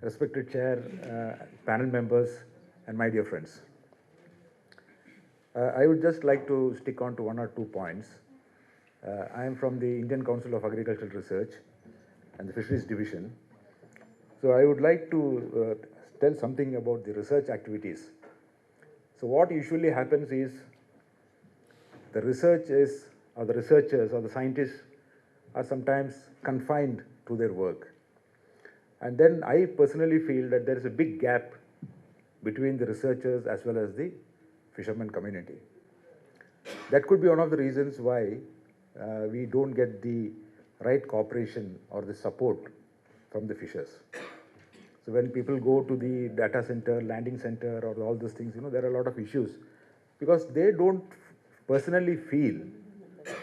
respected chair, panel members, and my dear friends. I would just like to stick on to one or two points. I am from the Indian Council of Agricultural Research and the Fisheries Division. So I would like to tell something about the research activities. So what usually happens is the researchers or the scientists are sometimes confined to their work. And then I personally feel that there is a big gap between the researchers as well as the fishermen community. That could be one of the reasons why we don't get the right cooperation or the support from the fishers. So when people go to the data center, landing center, or all those things, there are a lot of issues because they don't personally feel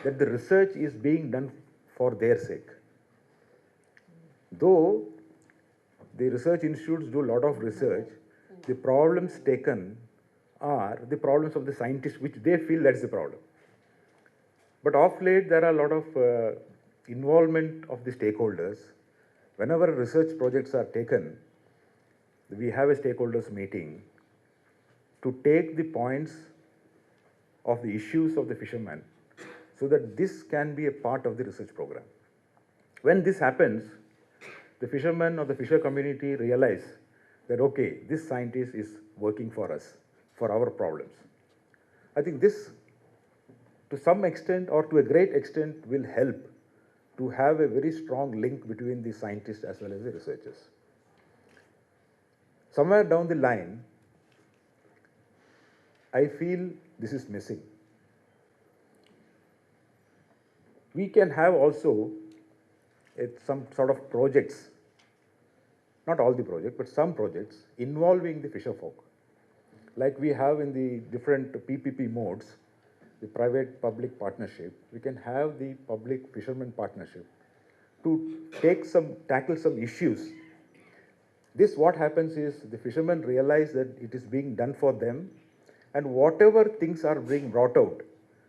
that the research is being done for their sake. Though the research institutes do a lot of research, the problems taken are the problems of the scientists, which they feel that's the problem. But of late, there are a lot of involvement of the stakeholders. Whenever research projects are taken, we have a stakeholders meeting to take the points of the issues of the fishermen so that this can be a part of the research program. When this happens, the fishermen or the fisher community realize that, okay, this scientist is working for us, for our problems. I think this, to some extent or to a great extent, will help to have a very strong link between the scientists as well as the researchers. Somewhere down the line, I feel this is missing. We can have also some sort of projects, not all the projects, but some projects involving the fisher folk. Like we have in the different PPP modes, the private-public partnership, we can have the public-fisherman partnership to tackle some issues. This, what happens is the fishermen realize that it is being done for them, and whatever things are being brought out,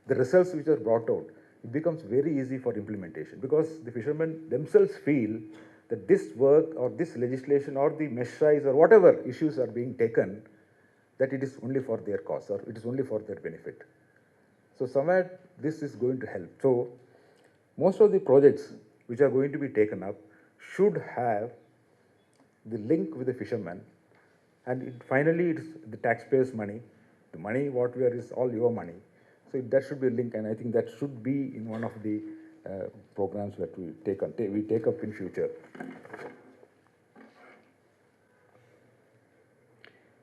the results which are brought out, it becomes very easy for implementation because the fishermen themselves feel that this work or this legislation or the mesh size or whatever issues are being taken, that it is only for their cause or it is only for their benefit. So somewhere this is going to help. So most of the projects which are going to be taken up should have the link with the fishermen, and finally it's the taxpayers' money. The money what we are is all your money. So that should be a link, and I think that should be in one of the programs that we take up in future.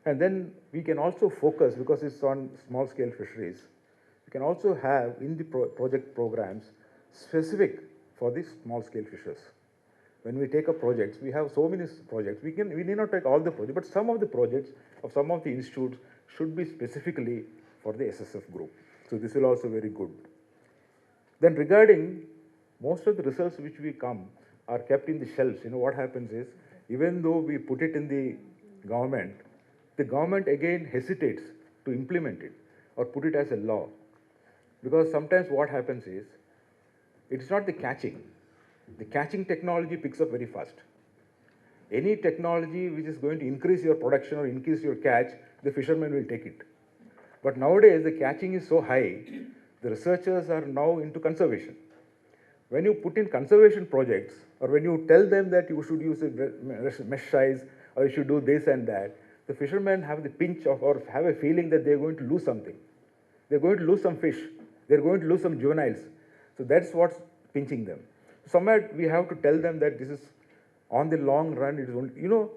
And then we can also focus, because it's on small scale fisheries, we can also have in the project programs specific for the small scale fishers. When we take up projects, we have so many projects. We need not take all the projects, but some of the projects of some of the institutes should be specifically for the SSF group. So this will also be very good. Then regarding most of the results which we come are kept in the shelves. What happens is, even though we put it in the government again hesitates to implement it or put it as a law. Because sometimes what happens is, it's not the catching. The catching technology picks up very fast. Any technology which is going to increase your production or increase your catch, the fishermen will take it. But nowadays, the catching is so high, the researchers are now into conservation. When you put in conservation projects, or when you tell them that you should use a mesh size, or you should do this and that, the fishermen have the pinch of, or have a feeling that they're going to lose something. They're going to lose some fish. They're going to lose some juveniles. So that's what's pinching them. Somewhere we have to tell them that this is, on the long run, it is only,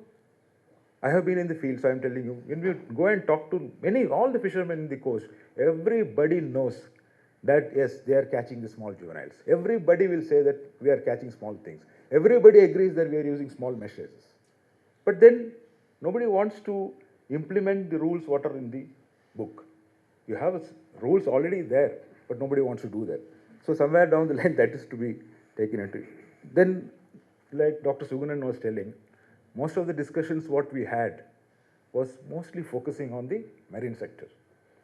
I have been in the field, so I'm telling you, when we go and talk to all the fishermen in the coast, everybody knows that yes, they are catching the small juveniles. Everybody will say that we are catching small things. Everybody agrees that we are using small meshes. But then nobody wants to implement the rules what are in the book. You have rules already there, but nobody wants to do that. So somewhere down the line, that is to be taken into. Then, like Dr. Sugunan was telling, most of the discussions what we had was mostly focusing on the marine sector.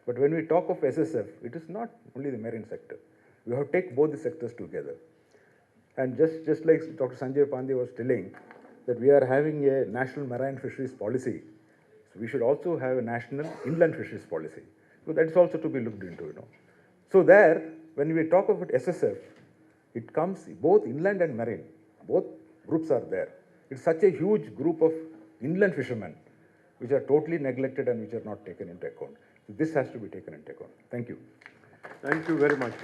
But when we talk of SSF, it is not only the marine sector. We have to take both the sectors together. And just like Dr. Sanjay Pandey was telling, that we are having a national marine fisheries policy. So we should also have a national inland fisheries policy. So that is also to be looked into, So there, when we talk about SSF, it comes both inland and marine. Both groups are there. It's such a huge group of inland fishermen which are totally neglected and which are not taken into account. So this has to be taken into account. Thank you. Thank you very much.